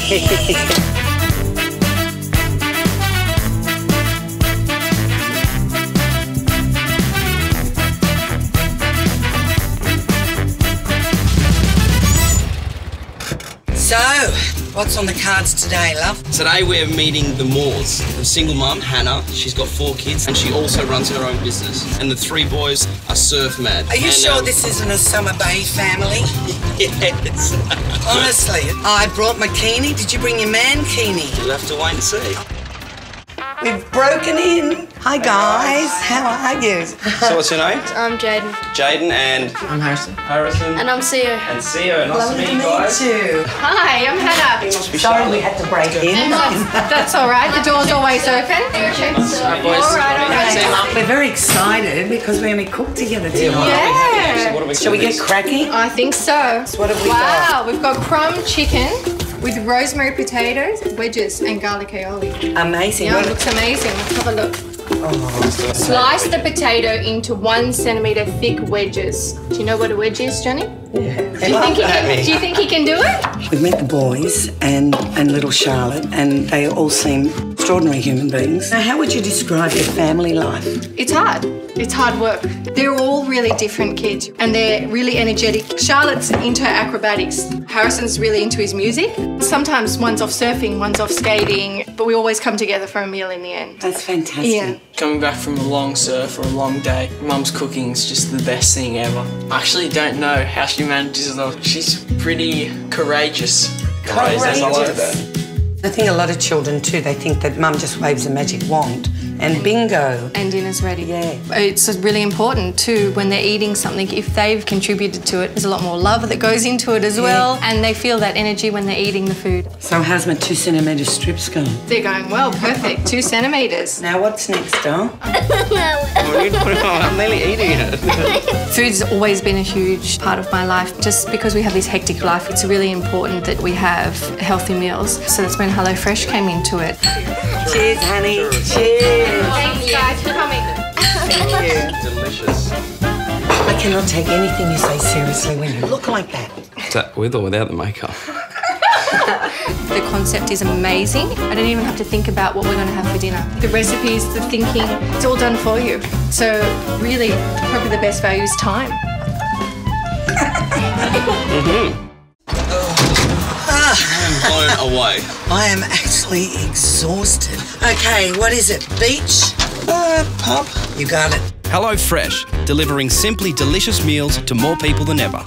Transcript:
So, what's on the cards today, love? Today we're meeting the Moores. The single mum, Hannah, she's got 4 kids and she also runs her own business. And the 3 boys are surf mad. Are you sure this isn't a Summer Bay family? Yes. Honestly, I brought my Keeney. Did you bring your man, Keeney? You'll have to wait and see. We've broken in. Hi, guys. How are you? So what's your name? I'm Jaden. Jaden and... I'm Harrison. Harrison. And I'm Sio. And Sio. Nice to meet you guys. You. Hi, I'm Hannah. Sorry we had to break in. That's all right. The door's always open. All right. We're very excited because we only cook together tonight. Yeah. What are we Shall we get cracking? I think so. So what have we got? Wow, we've got crumb chicken with rosemary potatoes, wedges, and garlic aioli. Amazing. Yeah, it looks amazing. Let's have a look. Oh, Slice the potato into 1 centimetre thick wedges. Do you know what a wedge is, Johnny? yeah. Do you think he can do it? We've met the boys and little Charlotte, and they all seem extraordinary human beings. Now, how would you describe your family life? It's hard. It's hard work. They're all really different kids and they're really energetic. Charlotte's into acrobatics. Harrison's really into his music. Sometimes one's off surfing, one's off skating, but we always come together for a meal in the end. That's fantastic. Yeah. Coming back from a long surf or a long day, Mum's cooking is just the best thing ever. I actually don't know how she manages it all. She's pretty courageous. I think a lot of children too, they think that mum just waves a magic wand and bingo. And dinner's ready. Yeah. It's really important too when they're eating something, if they've contributed to it, there's a lot more love that goes into it as well, and they feel that energy when they're eating the food. So how's my 2 centimetre strips going? They're going well, perfect. 2 centimetres. Now what's next, doll? I'm nearly eating it. Food's always been a huge part of my life. Just because we have this hectic life, it's really important that we have healthy meals. So that's when HelloFresh came into it. Cheers, honey. Cheers. Thanks, guys, for coming. Thank you. Delicious. I cannot take anything you say seriously when you look like that. Is that with or without the makeup? The concept is amazing. I don't even have to think about what we're going to have for dinner. The recipes, the thinking, it's all done for you. So really, probably the best value is time. I'm blown away. I am actually exhausted. Okay, what is it? Beach? Pub? You got it. HelloFresh, delivering simply delicious meals to more people than ever.